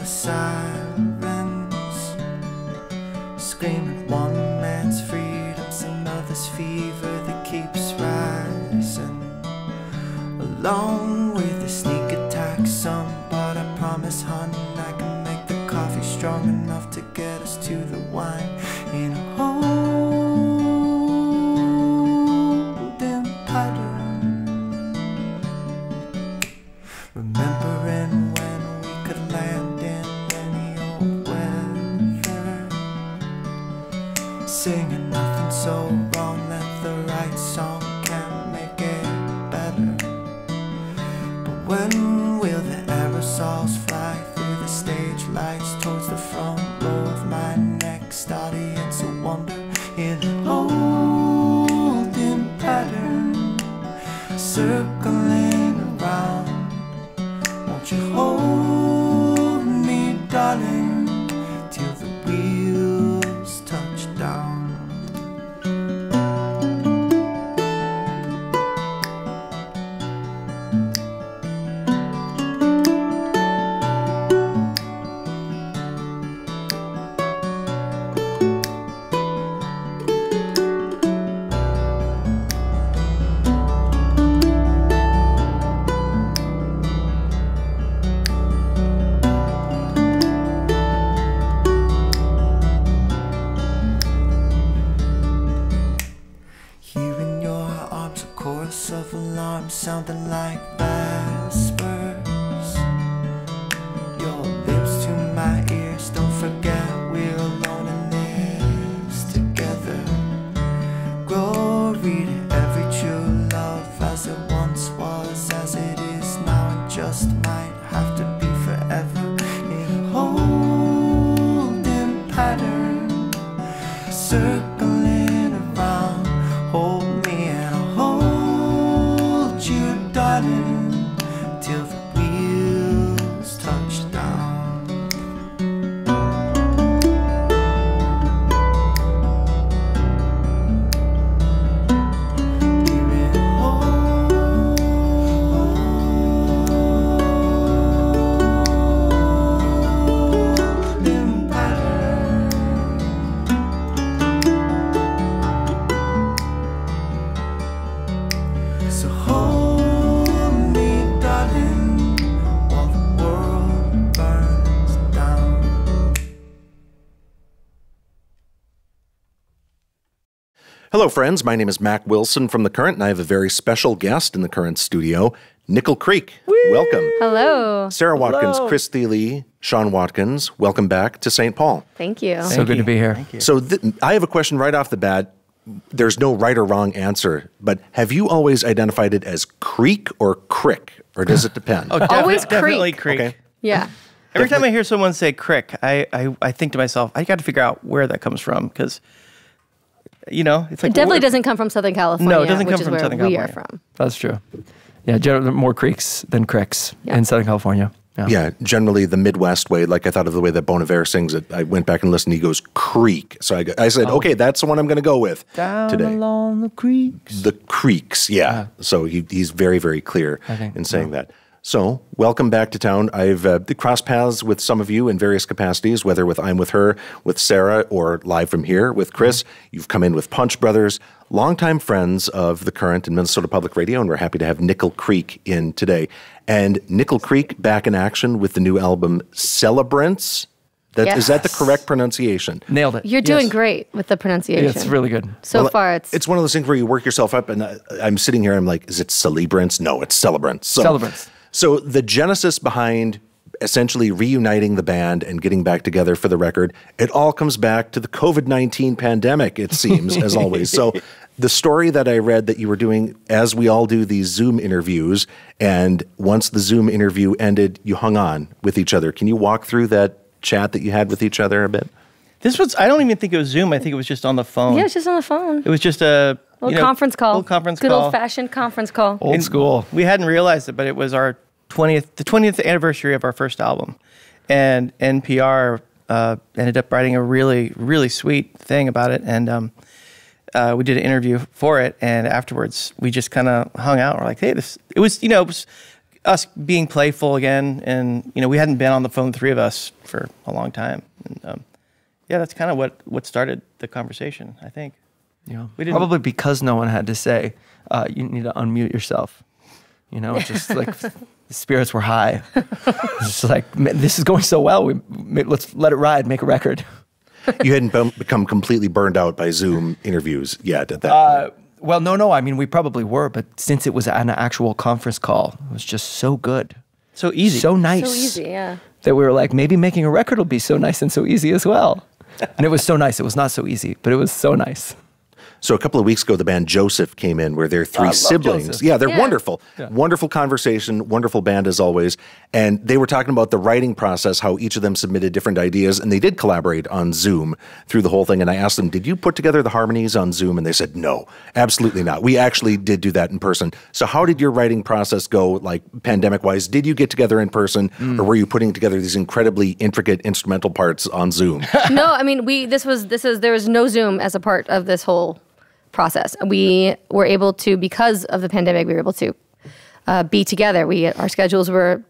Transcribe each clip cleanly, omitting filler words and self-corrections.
the sirens, screaming one man's freedom's another's fever that keeps rising. Along with the sneak attack, some, but I promise, honey, I can make the coffee strong enough to get us to the wine in a holding pattern. Remembering when we could land in any old weather, singing nothing so wrong that the right song can't make it better. When will the aerosols fly through the stage lights towards the front row of my next audience of wonder in a holding pattern, circling around? Won't you hold me, darling, till the wheels touch down? Of alarms sounding like vespers, your lips to my ears, don't forget we're alone in this together. Glory to every true love, as it once was, as it is now, and just might have to be forever. In a holding pattern, circling around, hold me and I'll hold you, darling, till the wheels touch down. We're in a holding pattern. So hold me, darling, while the world burns down. Hello, friends. My name is Mac Wilson from The Current, and I have a very special guest in The Current studio, Nickel Creek. Welcome. Hello. Sarah Watkins, Chris Thile, Sean Watkins, welcome back to St. Paul. Thank you. So good to be here. So I have a question right off the bat. There's no right or wrong answer, but have you always identified it as creek or crick, or does it depend? Always definitely creek. creek. Okay. Yeah. Every time I hear someone say crick, I think to myself, I got to figure out where that comes from, because, you know, it's like... It definitely doesn't come from Southern California, No, it doesn't come which is from where Southern we are California. from. That's true. Yeah, generally more creeks than cricks in Southern California. Yeah, generally the Midwest way. Like I thought of the way that Bon Iver sings it. I went back and listened. He goes creek. So I said, okay, that's the one I'm going to go with today. Along the creeks. The creeks, yeah. So he's very, very clear in saying that. So welcome back to town. I've crossed paths with some of you in various capacities, whether I'm with her, with Sarah, or live from here with Chris. You've come in with Punch Brothers, longtime friends of The Current and Minnesota Public Radio, and we're happy to have Nickel Creek in today. And Nickel Creek back in action with the new album Celebrants. Is that the correct pronunciation? Nailed it. You're doing great with the pronunciation. It's really good. So far, it's one of those things where you work yourself up, and I'm sitting here, I'm like, is it Celebrants? No, it's Celebrants. Celebrants. So the genesis behind essentially reuniting the band and getting back together for the record, it all comes back to the COVID-19 pandemic, it seems, as always. So the story that I read that you were doing, as we all do these Zoom interviews, and once the Zoom interview ended, you hung on with each other. Can you walk through that chat that you had with each other a bit? This was, I don't even think it was Zoom. I think it was just on the phone. Yeah, it's just on the phone. It was just a... Little conference call. Good Good old-fashioned conference call. Old school. We hadn't realized it, but it was the 20th anniversary of our first album. And NPR ended up writing a really, really sweet thing about it. And we did an interview for it. And afterwards, we just kind of hung out. We're like, hey, it was us being playful again, and we hadn't been on the phone, 3 of us, for a long time. And yeah, that's kind of what started the conversation, I think. Yeah, probably because no one had to say, you need to unmute yourself. Just like the spirits were high. It's just like, this is going so well. Let's let it ride, make a record. You hadn't become completely burned out by Zoom interviews yet at that point. Well, no. I mean, we probably were, but since it was an actual conference call, it was just so good. So easy. So nice. So easy, yeah. That we were like, maybe making a record will be so nice and so easy as well. And it was so nice. It was not so easy, but it was so nice. So a couple of weeks ago, the band Joseph came in, where they're 3 siblings. Joseph. Yeah, they're Yeah. wonderful. Yeah. Wonderful conversation, wonderful band as always. And they were talking about the writing process, how each of them submitted different ideas, and they did collaborate on Zoom through the whole thing. And I asked them, did you put together the harmonies on Zoom? And they said, no, absolutely not. We actually did do that in person. So how did your writing process go, like pandemic-wise? Did you get together in person, or were you putting together these incredibly intricate instrumental parts on Zoom? No, I mean, there was no Zoom as a part of this whole process. We were able to, because of the pandemic, we were able to be together. Our schedules were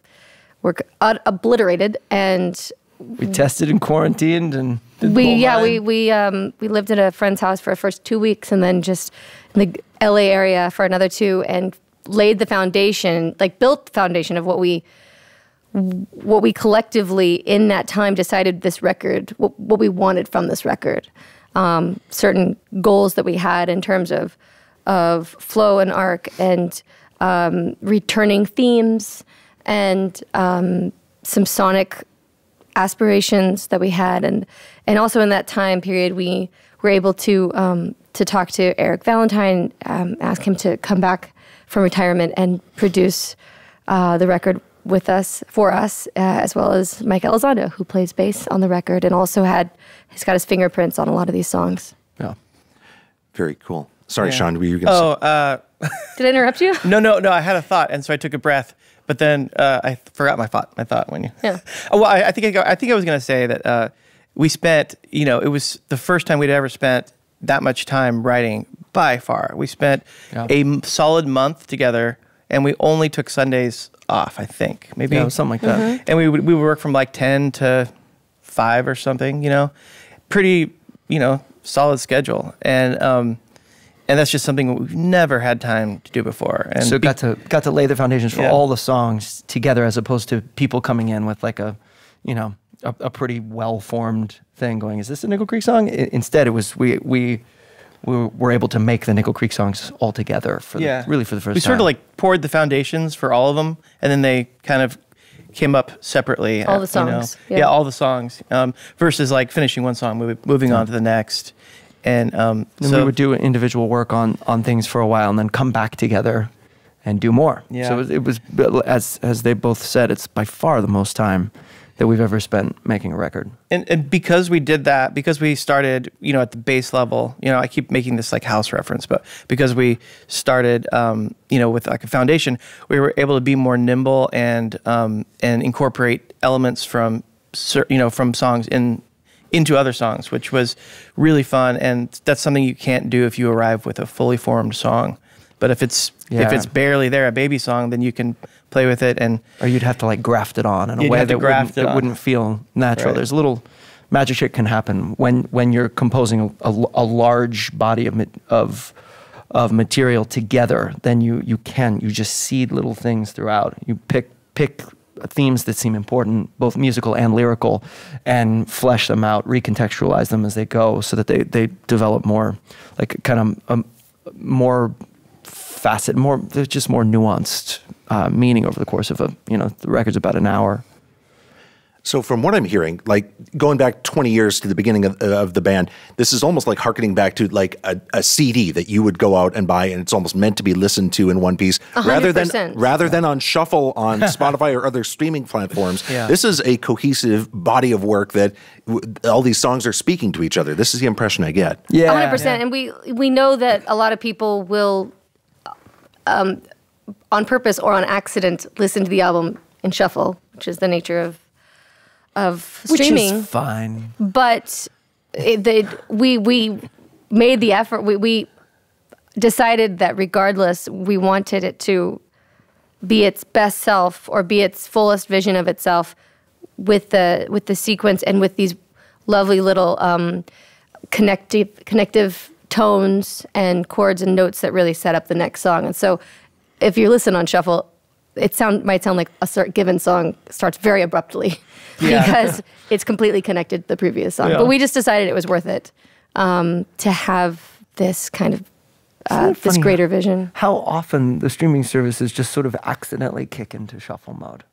obliterated, and We tested and quarantined and did the whole nine. we lived at a friend's house for the first 2 weeks, and then just in the LA area for another 2, and laid the foundation, like built the foundation of what we collectively in that time decided this record, what we wanted from this record. Certain goals that we had in terms of flow and arc, and returning themes, and some sonic aspirations that we had, and also in that time period we were able to talk to Eric Valentine, ask him to come back from retirement and produce the record with us, for us, as well as Mike Elizondo, who plays bass on the record, and also he's got his fingerprints on a lot of these songs. Yeah. Very cool. Sorry, Sean, were you going to say? Did I interrupt you? No. I had a thought, and so I took a breath, but then I forgot my thought when you. Yeah. Oh, well, I think I was going to say that we spent, it was the first time we'd ever spent that much time writing by far. We spent a solid month together, and we only took Sundays off, I think. Maybe something like that. Mm-hmm. And we would work from like 10 to 5 or something, pretty, solid schedule. And that's just something we've never had time to do before. And so got to lay the foundations for all the songs together, as opposed to people coming in with like a pretty well-formed thing going, is this a Nickel Creek song? Instead, it was we were able to make the Nickel Creek songs all together really for the first time. We sort of like poured the foundations for all of them, and then they kind of came up separately. All the songs. Yeah, all the songs. Versus like finishing one song, moving on to the next. And so we would do individual work on things for a while, and then come back together and do more. Yeah. So it was as they both said, it's by far the most time that we've ever spent making a record. And because we did that, because we started, at the base level, I keep making this like house reference, but because we started, with like a foundation, we were able to be more nimble and incorporate elements from songs into other songs, which was really fun. And that's something you can't do if you arrive with a fully formed song. But if it's barely there, a baby song, then you can play with it, or you'd have to like graft it on in a way that wouldn't feel natural. Right. There's a little magic shit can happen when you're composing a large body of material together. Then you just seed little things throughout. You pick themes that seem important, both musical and lyrical, and flesh them out, recontextualize them as they go, so that they develop more, like kind of more facet, there's just more nuanced meaning over the course of the record's about an hour. So from what I'm hearing, like going back 20 years to the beginning of the band, this is almost like harkening back to like a CD that you would go out and buy, and it's almost meant to be listened to in one piece, 100%. rather than on shuffle on Spotify or other streaming platforms. Yeah. This is a cohesive body of work that all these songs are speaking to each other. This is the impression I get. Yeah, 100%. Yeah. And we know that a lot of people will, on purpose or on accident, listen to the album in shuffle, which is the nature of streaming, which is fine. But we made the effort. We decided that regardless, we wanted it to be its best self or be its fullest vision of itself with the sequence and with these lovely little connective tones and chords and notes that really set up the next song. And so if you listen on shuffle, might sound like a given song starts very abruptly because it's completely connected to the previous song. But we just decided it was worth it to have this kind of this greater vision. How often the streaming services just sort of accidentally kick into shuffle mode.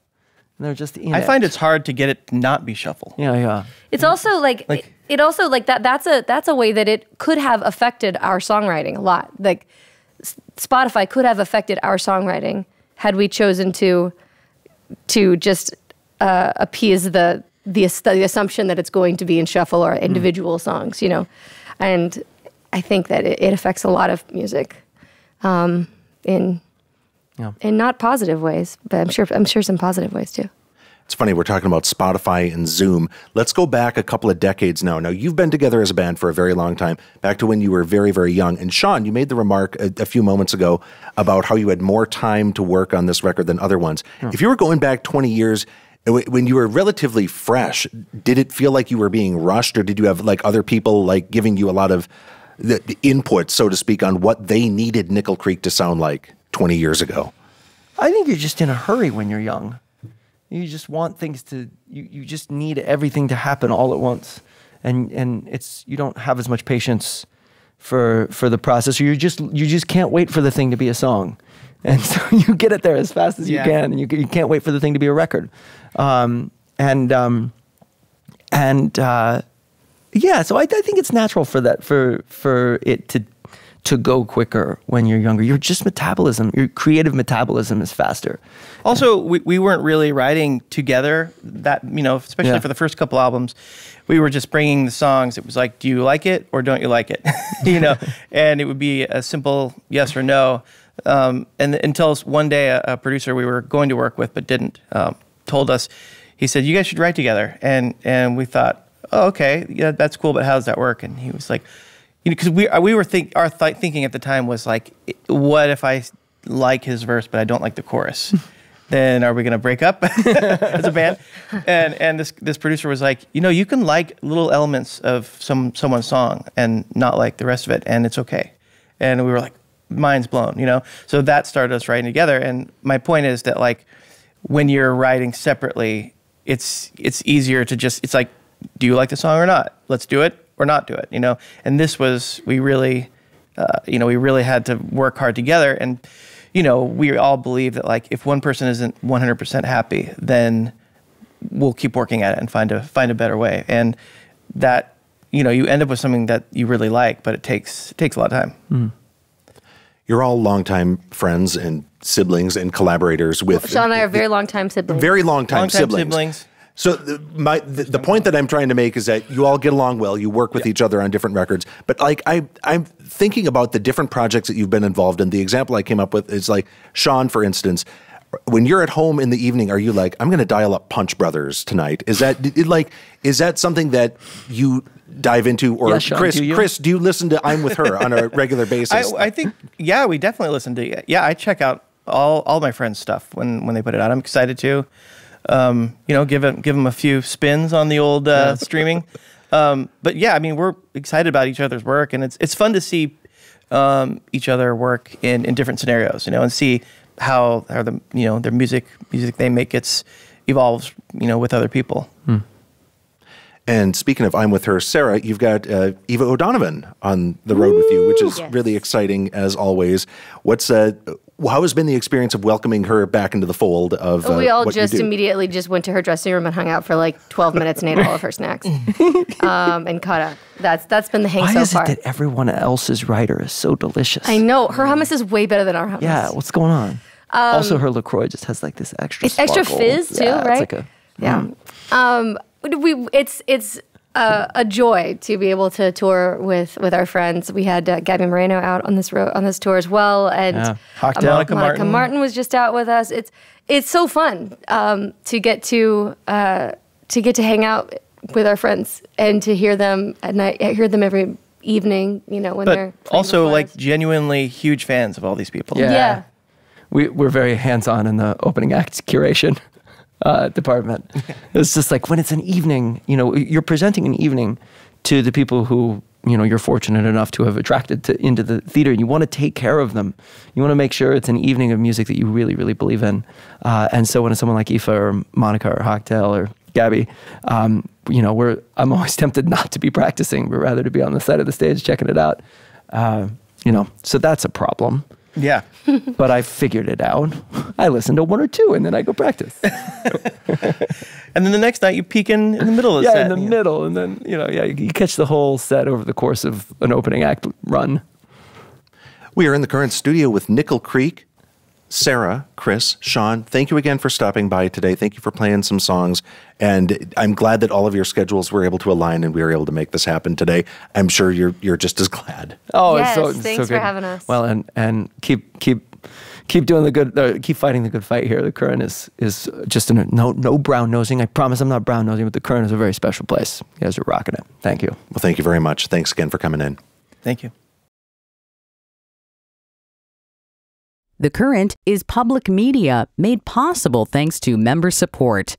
And they're just in I find it's hard to get it to not be shuffle. Yeah. It's also like it also like that's a way that it could have affected our songwriting a lot. Like Spotify could have affected our songwriting had we chosen to just appease the assumption that it's going to be in shuffle or individual songs, you know. And I think that it affects a lot of music in not positive ways, but I'm sure some positive ways too. It's funny, we're talking about Spotify and Zoom. Let's go back a couple of decades now. Now, you've been together as a band for a very long time, back to when you were very, very young. And Sean, you made the remark a few moments ago about how you had more time to work on this record than other ones. If you were going back 20 years, when you were relatively fresh, did it feel like you were being rushed, or did you have like other people like giving you a lot of the input, so to speak, on what they needed Nickel Creek to sound like 20 years ago? I think you're just in a hurry when you're young. You just want things to, you just need everything to happen all at once. And you don't have as much patience for the process, or you just can't wait for the thing to be a song. And so you get it there as fast as you can, and you can't wait for the thing to be a record. So I think it's natural for that, for it to go quicker when you're younger. Your creative metabolism is faster. Also, we weren't really writing together that, especially for the first couple albums. We were just bringing the songs. It was like, do you like it or don't you like it? And it would be a simple yes or no. And until one day a producer we were going to work with but didn't told us, he said, you guys should write together. And we thought, oh, okay, yeah, that's cool, but how does that work? And he was like, because we were thinking at the time was like, what if I like his verse but I don't like the chorus? Then are we going to break up as a band? And this producer was like, you can like little elements of someone's song and not like the rest of it, and it's okay. And we were like, mind's blown, So that started us writing together. And my point is that like when you're writing separately, it's easier to just, it's like, do you like the song or not? Let's do it or not do it, And this was, we really had to work hard together. And, we all believe that like if one person isn't 100% happy, then we'll keep working at it and find a better way. And that, you end up with something that you really like, but it takes a lot of time. Mm. You're all longtime friends and siblings and collaborators with... Sean and I are very long-time siblings. Very long-time siblings. So the point that I'm trying to make is that you all get along well. You work with each other on different records. But like I'm thinking about the different projects that you've been involved in. The example I came up with is like Sean, for instance. When you're at home in the evening, are you like, I'm going to dial up Punch Brothers tonight? Is that something that you dive into? Or Sean, Chris, do you listen to I'm With Her on a regular basis? I think, we definitely listen to it. Yeah, I check out all my friends' stuff when they put it out. I'm excited to. Give them a few spins on the old streaming. But yeah, I mean, we're excited about each other's work, and it's fun to see each other work in different scenarios, and see how the their music they make evolves, with other people. Hmm. And speaking of I'm With Her, Sarah, you've got Eva O'Donovan on the road with you, which is really exciting as always. How has been the experience of welcoming her back into the fold of we all what just you do? Immediately just went to her dressing room and hung out for like 12 minutes and ate all of her snacks and caught up. That's been the hang so far. Why is it that everyone else's writer is so delicious? I know. Her hummus is way better than our hummus. Yeah, what's going on? Also, her LaCroix just has like this extra sparkle. Extra fizz too, right? It's like It's a joy to be able to tour with our friends. We had Gabby Moreno out on this tour as well, and Monica Martin was just out with us. It's so fun to get to hang out with our friends and to hear them at night. I hear them every evening, when they're also like genuinely huge fans of all these people. Yeah. we're very hands-on in the opening act curation department. It's just like when it's an evening, you know, you're presenting an evening to the people who, you know, you're fortunate enough to have attracted into the theater. You want to take care of them. You want to make sure it's an evening of music that you really, really believe in. And so when it's someone like Aoife or Monica or Hocktail or Gabby, you know, I'm always tempted not to be practicing, but rather to be on the side of the stage checking it out. You know, so that's a problem. Yeah. But I figured it out. I listen to one or two and then I go practice. And then the next night you peek in the middle of the set. Yeah, in the middle. And then, you know, you catch the whole set over the course of an opening act run. We are in the current studio with Nickel Creek. Sara, Chris, Sean, thank you again for stopping by today. Thank you for playing some songs. And I'm glad that all of your schedules were able to align and we were able to make this happen today. I'm sure you're just as glad. Oh, yes, thanks for having us. Well, and keep doing the good, keep fighting the good fight here. The Current is just no brown nosing. I promise I'm not brown nosing, but the Current is a very special place. You guys are rocking it. Thank you. Well, thank you very much. Thanks again for coming in. Thank you. The Current is public media made possible thanks to member support.